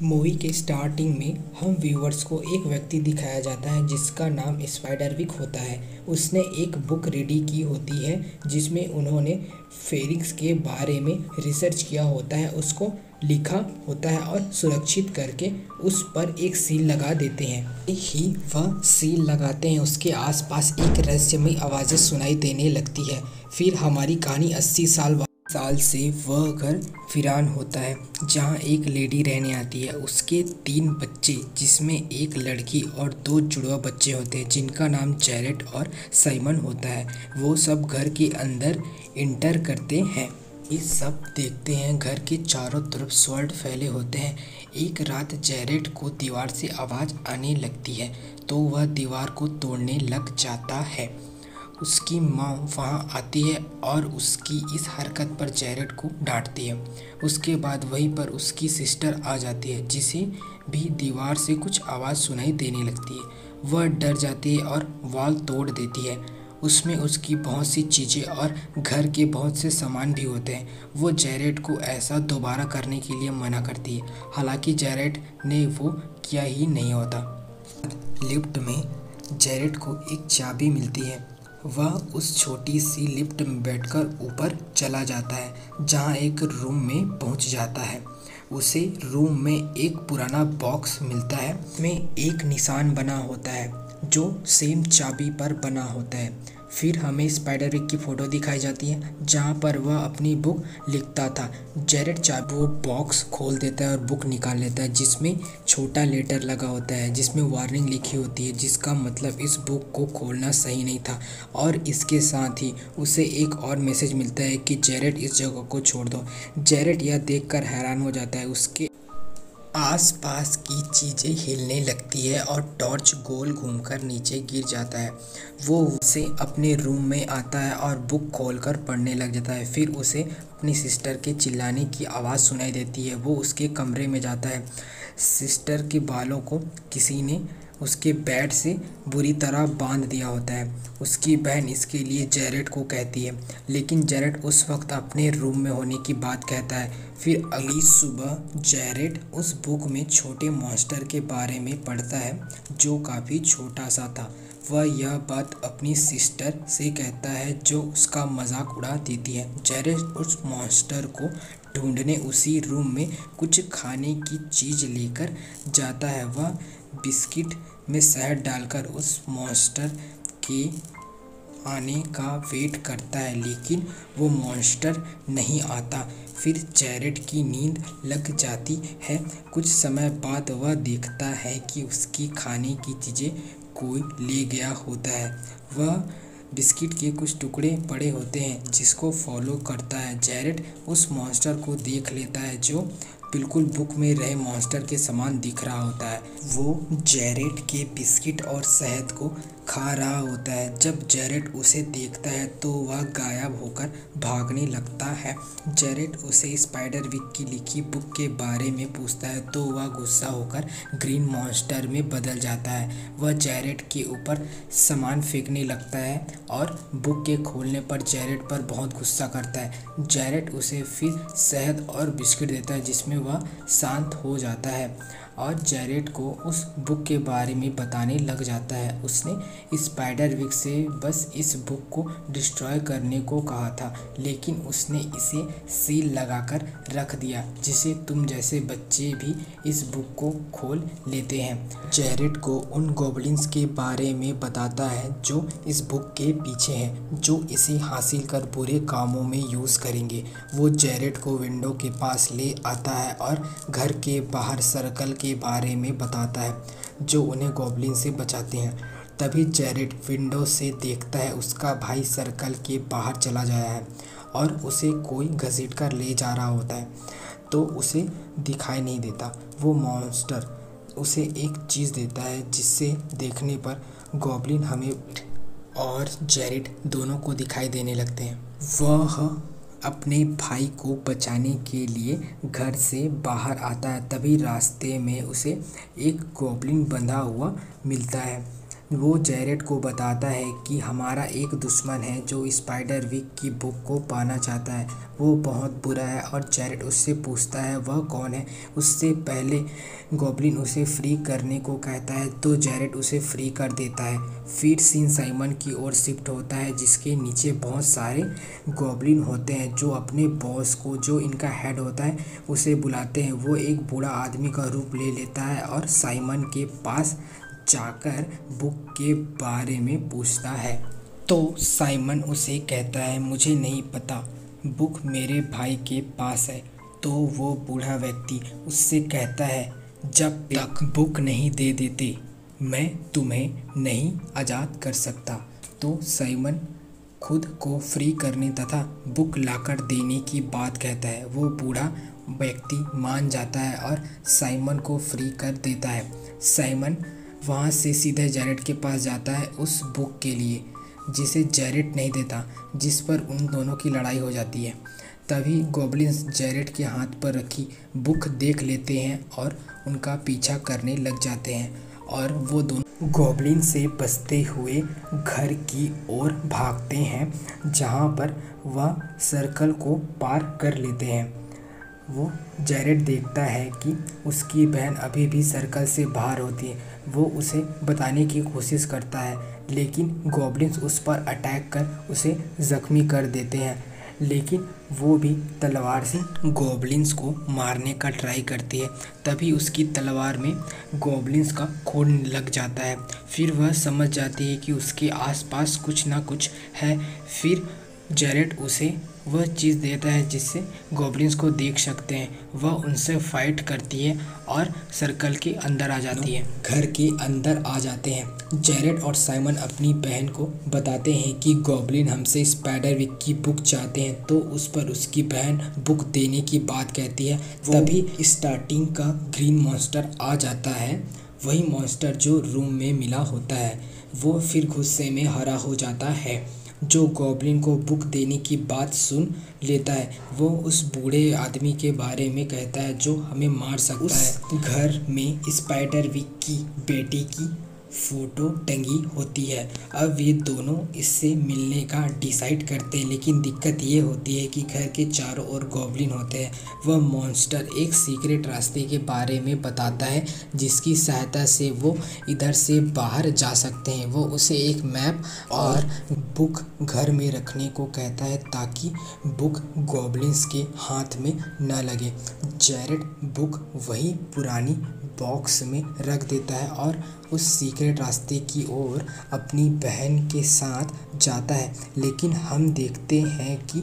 Movie के starting में हम व्यूअर्स को एक व्यक्ति दिखाया जाता है जिसका नाम स्पाइडरविक होता है। उसने एक बुक रेडी की होती है जिसमें उन्होंने फेरिंग्स के बारे में रिसर्च किया होता है, उसको लिखा होता है और सुरक्षित करके उस पर एक सील लगा देते हैं। ही वह सील लगाते हैं उसके आसपास एक रहस्यमयी आवाज़ें सुनाई देने लगती है। फिर हमारी कहानी 80 साल से वह घर वीरान होता है जहाँ एक लेडी रहने आती है। उसके 3 बच्चे जिसमें एक लड़की और 2 जुड़वा बच्चे होते हैं जिनका नाम जैरेट और साइमन होता है। वो सब घर के अंदर इंटर करते हैं। ये सब देखते हैं घर के चारों तरफ स्वॉर्ड फैले होते हैं। एक रात जैरेट को दीवार से आवाज़ आने लगती है तो वह दीवार को तोड़ने लग जाता है। उसकी माँ वहाँ आती है और उसकी इस हरकत पर जैरेट को डांटती है। उसके बाद वहीं पर उसकी सिस्टर आ जाती है जिसे भी दीवार से कुछ आवाज़ सुनाई देने लगती है। वह डर जाती है और वॉल तोड़ देती है। उसमें उसकी बहुत सी चीज़ें और घर के बहुत से सामान भी होते हैं। वो जैरेट को ऐसा दोबारा करने के लिए मना करती है, हालांकि जैरेट ने वो किया ही नहीं होता। लिफ्ट में जैरेट को एक चाबी मिलती है। वह उस छोटी सी लिफ्ट में बैठकर ऊपर चला जाता है जहाँ एक रूम में पहुँच जाता है। उसे रूम में एक पुराना बॉक्स मिलता है में एक निशान बना होता है जो सेम चाबी पर बना होता है। फिर हमें स्पाइडरविक की फ़ोटो दिखाई जाती है जहाँ पर वह अपनी बुक लिखता था। जैरेट चाबी वो बॉक्स खोल देता है और बुक निकाल लेता है जिसमें छोटा लेटर लगा होता है जिसमें वार्निंग लिखी होती है, जिसका मतलब इस बुक को खोलना सही नहीं था। और इसके साथ ही उसे एक और मैसेज मिलता है कि जैरेट इस जगह को छोड़ दो। जैरेट यह देखकर हैरान हो जाता है। उसके आसपास की चीज़ें हिलने लगती है और टॉर्च गोल घूमकर नीचे गिर जाता है। वो उसे अपने रूम में आता है और बुक खोलकर पढ़ने लग जाता है। फिर उसे अपनी सिस्टर के चिल्लाने की आवाज़ सुनाई देती है। वो उसके कमरे में जाता है। सिस्टर के बालों को किसी ने उसके बेड से बुरी तरह बांध दिया होता है। उसकी बहन इसके लिए जैरेट को कहती है, लेकिन जैरेट उस वक्त अपने रूम में होने की बात कहता है। फिर अगली सुबह जैरेट उस बुक में छोटे मॉन्स्टर के बारे में पढ़ता है जो काफ़ी छोटा सा था। वह यह बात अपनी सिस्टर से कहता है जो उसका मजाक उड़ा देती है। जैरेट उस मॉन्स्टर को ढूंढने उसी रूम में कुछ खाने की चीज़ लेकर जाता है। वह बिस्किट में शहद डालकर उस मॉन्स्टर के आने का वेट करता है, लेकिन वो मॉन्स्टर नहीं आता। फिर जैरेट की नींद लग जाती है। कुछ समय बाद वह देखता है कि उसकी खाने की चीज़ें कोई ले गया होता है। वह बिस्किट के कुछ टुकड़े पड़े होते हैं जिसको फॉलो करता है। जैरेट उस मॉन्स्टर को देख लेता है जो बिल्कुल बुक में रहे मॉन्स्टर के समान दिख रहा होता है। वो जैरेट के बिस्किट और शहद को खा रहा होता है। जब जैरेट उसे देखता है तो वह गायब होकर भागने लगता है। जैरेट उसे स्पाइडरविक की लिखी बुक के बारे में पूछता है तो वह गुस्सा होकर ग्रीन मॉन्स्टर में बदल जाता है। वह जैरेट के ऊपर सामान फेंकने लगता है और बुक के खोलने पर जैरेट पर बहुत गुस्सा करता है। जैरेट उसे फिर शहद और बिस्किट देता है जिसमें वह शांत हो जाता है और जैरेट को उस बुक के बारे में बताने लग जाता है। उसने स्पाइडरविक से बस इस बुक को डिस्ट्रॉय करने को कहा था, लेकिन उसने इसे सील लगाकर रख दिया जिसे तुम जैसे बच्चे भी इस बुक को खोल लेते हैं। जैरेट को उन गॉब्लिन्स के बारे में बताता है जो इस बुक के पीछे हैं, जो इसे हासिल कर बुरे कामों में यूज़ करेंगे। वो जैरेट को विंडो के पास ले आता है और घर के बाहर सर्कल के बारे में बताता है जो उन्हें गॉब्लिन से बचाते हैं। तभी जैरेट विंडो से देखता है उसका भाई सर्कल के बाहर चला गया है और उसे कोई घसीट कर ले जा रहा होता है, तो उसे दिखाई नहीं देता। वो मॉन्स्टर उसे एक चीज़ देता है जिससे देखने पर गॉब्लिन हमें और जैरेट दोनों को दिखाई देने लगते हैं। वह अपने भाई को बचाने के लिए घर से बाहर आता है। तभी रास्ते में उसे एक गॉब्लिन बंधा हुआ मिलता है वो जैरेड को बताता है कि हमारा एक दुश्मन है जो स्पाइडरविक की बुक को पाना चाहता है। वो बहुत बुरा है और जैरेड उससे पूछता है वह कौन है। उससे पहले गॉब्लिन उसे फ्री करने को कहता है तो जैरेड उसे फ्री कर देता है। फिर सीन साइमन की ओर शिफ्ट होता है जिसके नीचे बहुत सारे गॉब्लिन होते हैं जो अपने बॉस को, जो इनका हेड होता है, उसे बुलाते हैं। वो एक बूढ़ा आदमी का रूप ले लेता है और साइमन के पास जाकर बुक के बारे में पूछता है। तो साइमन उसे कहता है मुझे नहीं पता, बुक मेरे भाई के पास है। तो वो बूढ़ा व्यक्ति उससे कहता है जब तक बुक नहीं दे देते मैं तुम्हें नहीं आज़ाद कर सकता। तो साइमन खुद को फ्री करने तथा बुक लाकर देने की बात कहता है। वो बूढ़ा व्यक्ति मान जाता है और साइमन को फ्री कर देता है। साइमन वहाँ से सीधे जैरेड के पास जाता है उस बुक के लिए जिसे जैरेड नहीं देता, जिस पर उन दोनों की लड़ाई हो जाती है। तभी गॉब्लिन्स जैरेड के हाथ पर रखी बुक देख लेते हैं और उनका पीछा करने लग जाते हैं और वो दोनों गॉब्लिन से बचते हुए घर की ओर भागते हैं जहाँ पर वह सर्कल को पार कर लेते हैं। वो जैरेड देखता है कि उसकी बहन अभी भी सर्कल से बाहर होती है। वो उसे बताने की कोशिश करता है लेकिन गॉब्लिन्स उस पर अटैक कर उसे ज़ख्मी कर देते हैं, लेकिन वो भी तलवार से गॉब्लिन्स को मारने का ट्राई करती है। तभी उसकी तलवार में गॉब्लिन्स का खून लग जाता है। फिर वह समझ जाती है कि उसके आसपास कुछ ना कुछ है। फिर जैरेड उसे वह चीज़ देता है जिससे गॉब्लिन्स को देख सकते हैं। वह उनसे फाइट करती है और सर्कल के अंदर आ जाती है। घर के अंदर आ जाते हैं। जैरेड और साइमन अपनी बहन को बताते हैं कि गॉब्लिन हमसे स्पाइडरविक की बुक चाहते हैं, तो उस पर उसकी बहन बुक देने की बात कहती है। तभी स्टार्टिंग का ग्रीन मॉन्स्टर आ जाता है, वही मॉन्स्टर जो रूम में मिला होता है। वो फिर गुस्से में हरा हो जाता है। जो गॉब्लिन को बुक देने की बात सुन लेता है वो उस बूढ़े आदमी के बारे में कहता है जो हमें मार सकता है। घर में स्पाइडरविक की बेटी की फ़ोटो टंगी होती है। अब ये दोनों इससे मिलने का डिसाइड करते हैं, लेकिन दिक्कत ये होती है कि घर के चारों ओर गॉब्लिन होते हैं। वह मॉन्स्टर एक सीक्रेट रास्ते के बारे में बताता है जिसकी सहायता से वो इधर से बाहर जा सकते हैं। वो उसे एक मैप और बुक घर में रखने को कहता है ताकि बुक गॉब्लिन्स के हाथ में न लगे। जैरेड बुक वही पुरानी बॉक्स में रख देता है और उस सीक्रेट रास्ते की ओर अपनी बहन के साथ जाता है, लेकिन हम देखते हैं कि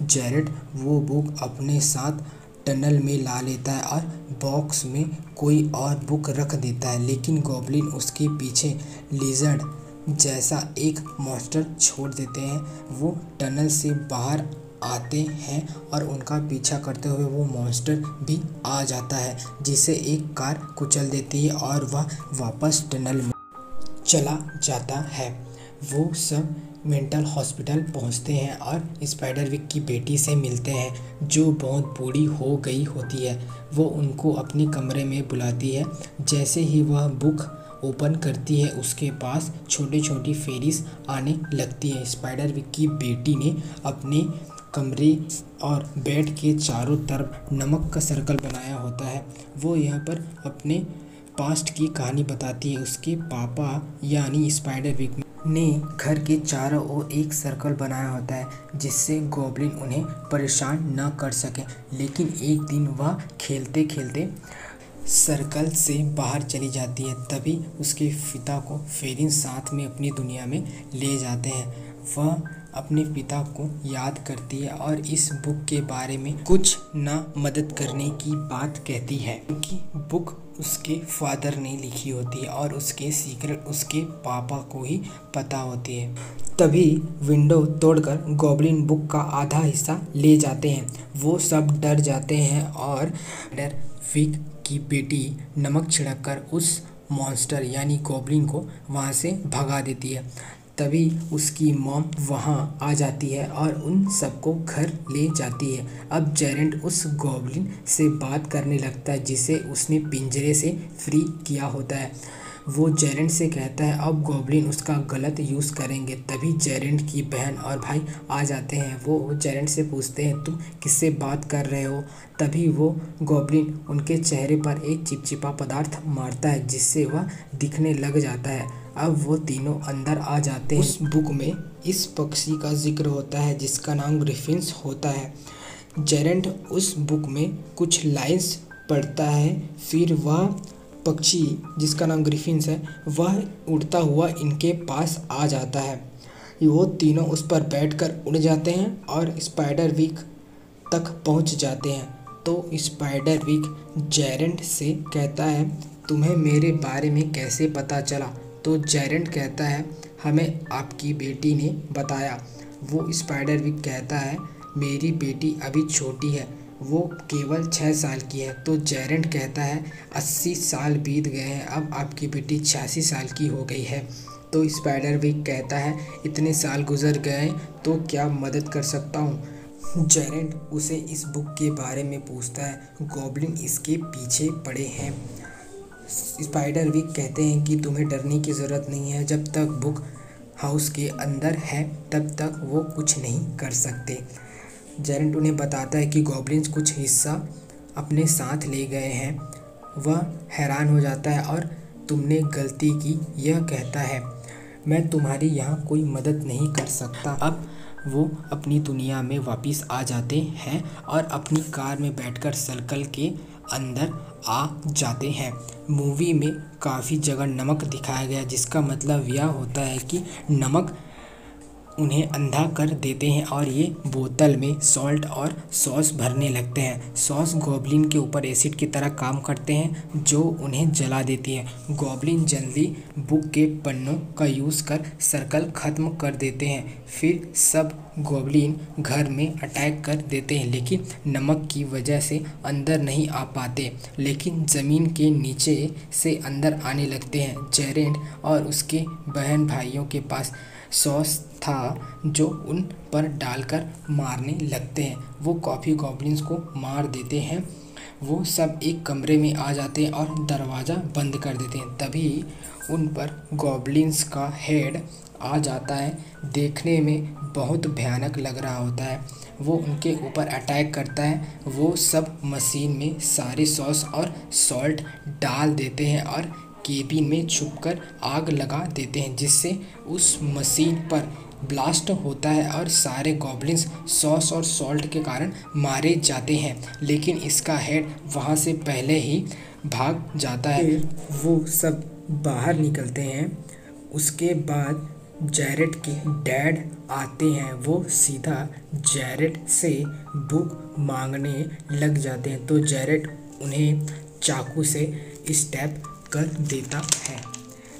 जैरेड वो बुक अपने साथ टनल में ला लेता है और बॉक्स में कोई और बुक रख देता है, लेकिन गॉब्लिन उसके पीछे लिजर्ड जैसा एक मॉन्स्टर छोड़ देते हैं। वो टनल से बाहर आते हैं और उनका पीछा करते हुए वो मॉन्स्टर भी आ जाता है जिसे एक कार कुचल देती है और वह वापस टनल में चला जाता है। वो सब मेंटल हॉस्पिटल पहुंचते हैं और स्पाइडरविक की बेटी से मिलते हैं जो बहुत बूढ़ी हो गई होती है। वो उनको अपने कमरे में बुलाती है। जैसे ही वह बुक ओपन करती है उसके पास छोटी छोटी फेरीज आने लगती है। स्पाइडरविक की बेटी ने अपने कमरे और बेड के चारों तरफ नमक का सर्कल बनाया होता है। वो यहाँ पर अपने पास्ट की कहानी बताती है। उसके पापा यानी स्पाइडरविक ने घर के चारों ओर एक सर्कल बनाया होता है जिससे गॉब्लिन उन्हें परेशान न कर सके, लेकिन एक दिन वह खेलते खेलते सर्कल से बाहर चली जाती है। तभी उसके पिता को फेरिन साथ में अपनी दुनिया में ले जाते हैं। वह अपने पिता को याद करती है और इस बुक के बारे में कुछ ना मदद करने की बात कहती है, क्योंकि बुक उसके फादर ने लिखी होती है और उसके सीक्रेट उसके पापा को ही पता होती है। तभी विंडो तोड़कर गॉब्लिन बुक का आधा हिस्सा ले जाते हैं। वो सब डर जाते हैं और स्पाइडरविक की बेटी नमक छिड़ककर उस मॉन्स्टर यानी गॉब्लिन को वहाँ से भगा देती है। तभी उसकी मॉम वहाँ आ जाती है और उन सबको घर ले जाती है। अब जैरेड उस गॉब्लिन से बात करने लगता है जिसे उसने पिंजरे से फ्री किया होता है। वो जेरेंट से कहता है अब गॉब्लिन उसका गलत यूज़ करेंगे। तभी जेरेंट की बहन और भाई आ जाते हैं। वो जेरेंट से पूछते हैं तुम किससे बात कर रहे हो। तभी वो गॉब्लिन उनके चेहरे पर एक चिपचिपा पदार्थ मारता है जिससे वह दिखने लग जाता है। अब वो तीनों अंदर आ जाते हैं। उस बुक में इस पक्षी का जिक्र होता है जिसका नाम ग्रिफिन्स होता है। जेरेंट उस बुक में कुछ लाइंस पढ़ता है, फिर वह पक्षी जिसका नाम ग्रिफिन्स है वह उड़ता हुआ इनके पास आ जाता है। वो तीनों उस पर बैठकर उड़ जाते हैं और स्पाइडरविक तक पहुंच जाते हैं। तो स्पाइडरविक जेरेंट से कहता है तुम्हें मेरे बारे में कैसे पता चला। तो जेरेंट कहता है हमें आपकी बेटी ने बताया। वो स्पाइडरविक कहता है मेरी बेटी अभी छोटी है, वो केवल 6 साल की है। तो जेरेंट कहता है 80 साल बीत गए हैं, अब आपकी बेटी 86 साल की हो गई है। तो स्पाइडरविक कहता है इतने साल गुजर गए तो क्या मदद कर सकता हूँ। जेरेंट उसे इस बुक के बारे में पूछता है। गॉब्लिन इसके पीछे पड़े हैं। स्पाइडरविक कहते हैं कि तुम्हें डरने की ज़रूरत नहीं है, जब तक बुक हाउस के अंदर है तब तक वो कुछ नहीं कर सकते। जेरेंट उन्हें बताता है कि गॉब्लिन्स कुछ हिस्सा अपने साथ ले गए हैं। वह हैरान हो जाता है और तुमने गलती की यह कहता है मैं तुम्हारी यहाँ कोई मदद नहीं कर सकता। अब वो अपनी दुनिया में वापस आ जाते हैं और अपनी कार में बैठकर सर्कल के अंदर आ जाते हैं। मूवी में काफ़ी जगह नमक दिखाया गया जिसका मतलब यह होता है कि नमक उन्हें अंधा कर देते हैं और ये बोतल में सॉल्ट और सॉस भरने लगते हैं। सॉस गॉब्लिन के ऊपर एसिड की तरह काम करते हैं जो उन्हें जला देती है। गॉब्लिन जल्दी बुक के पन्नों का यूज़ कर सर्कल ख़त्म कर देते हैं। फिर सब गॉब्लिन घर में अटैक कर देते हैं लेकिन नमक की वजह से अंदर नहीं आ पाते, लेकिन ज़मीन के नीचे से अंदर आने लगते हैं। जेरेंट और उसके बहन भाइयों के पास सॉस था जो उन पर डालकर मारने लगते हैं। वो काफ़ी गॉब्लिन्स को मार देते हैं। वो सब एक कमरे में आ जाते हैं और दरवाज़ा बंद कर देते हैं। तभी उन पर गॉब्लिन्स का हेड आ जाता है। देखने में बहुत भयानक लग रहा होता है। वो उनके ऊपर अटैक करता है। वो सब मशीन में सारे सॉस और सॉल्ट डाल देते हैं और केबिन में छुपकर आग लगा देते हैं जिससे उस मशीन पर ब्लास्ट होता है और सारे गॉब्लिन्स सॉस और सॉल्ट के कारण मारे जाते हैं। लेकिन इसका हेड वहाँ से पहले ही भाग जाता है। वो सब बाहर निकलते हैं। उसके बाद जेरेट के डैड आते हैं। वो सीधा जेरेट से बुक मांगने लग जाते हैं। तो जेरेट उन्हें चाकू से स्टैब कर देता है,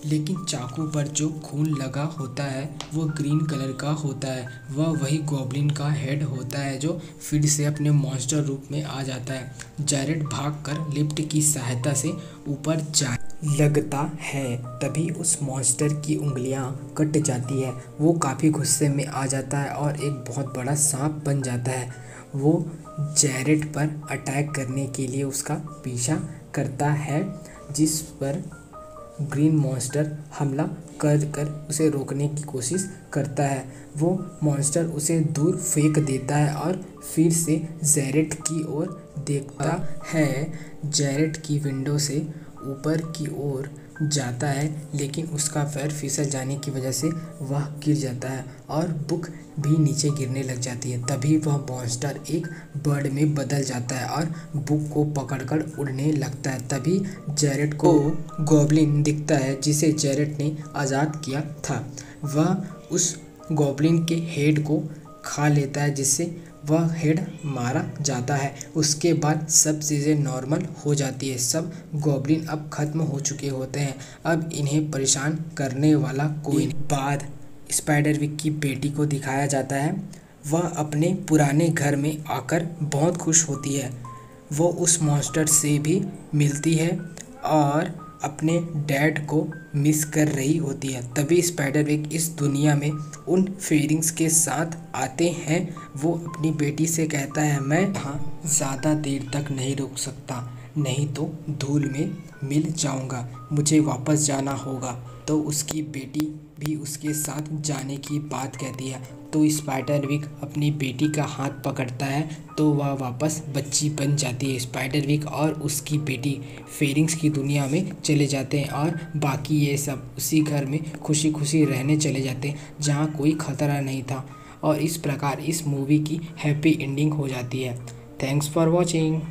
लेकिन चाकू पर जो खून लगा होता है वो ग्रीन कलर का होता है। वह वही गॉब्लिन का हेड होता है जो फिर से अपने मॉन्स्टर रूप में आ जाता है। जेरेट भागकर लिफ्ट की सहायता से ऊपर जाने लगता है। तभी उस मॉन्स्टर की उंगलियां कट जाती है। वो काफ़ी गुस्से में आ जाता है और एक बहुत बड़ा सांप बन जाता है। वो जेरेट पर अटैक करने के लिए उसका पीछा करता है जिस पर ग्रीन मॉन्स्टर हमला कर उसे रोकने की कोशिश करता है। वो मॉन्स्टर उसे दूर फेंक देता है और फिर से जेरेट की ओर देखता है। जेरेट की विंडो से ऊपर की ओर जाता है लेकिन उसका पैर फिसल जाने की वजह से वह गिर जाता है और बुक भी नीचे गिरने लग जाती है। तभी वह मॉन्स्टर एक बर्ड में बदल जाता है और बुक को पकड़कर उड़ने लगता है। तभी जेरेट को गॉब्लिन दिखता है जिसे जेरेट ने आज़ाद किया था। वह उस गॉब्लिन के हेड को खा लेता है जिससे वह हेड मारा जाता है। उसके बाद सब चीज़ें नॉर्मल हो जाती है। सब गॉब्लिन अब ख़त्म हो चुके होते हैं। अब इन्हें परेशान करने वाला कोई नहीं। बाद स्पाइडरविक की बेटी को दिखाया जाता है। वह अपने पुराने घर में आकर बहुत खुश होती है। वो उस मॉन्स्टर से भी मिलती है और अपने डैड को मिस कर रही होती है। तभी स्पाइडरविक इस दुनिया में उन फेरिंग्स के साथ आते हैं। वो अपनी बेटी से कहता है मैं यहाँ ज़्यादा देर तक नहीं रुक सकता। नहीं तो धूल में मिल जाऊंगा, मुझे वापस जाना होगा। तो उसकी बेटी भी उसके साथ जाने की बात कहती है। तो स्पाइडरविक अपनी बेटी का हाथ पकड़ता है तो वह वापस बच्ची बन जाती है। स्पाइडरविक और उसकी बेटी फेरिंग्स की दुनिया में चले जाते हैं और बाकी ये सब उसी घर में खुशी खुशी रहने चले जाते हैं जहाँ कोई खतरा नहीं था। और इस प्रकार इस मूवी की हैप्पी एंडिंग हो जाती है। Thanks for watching.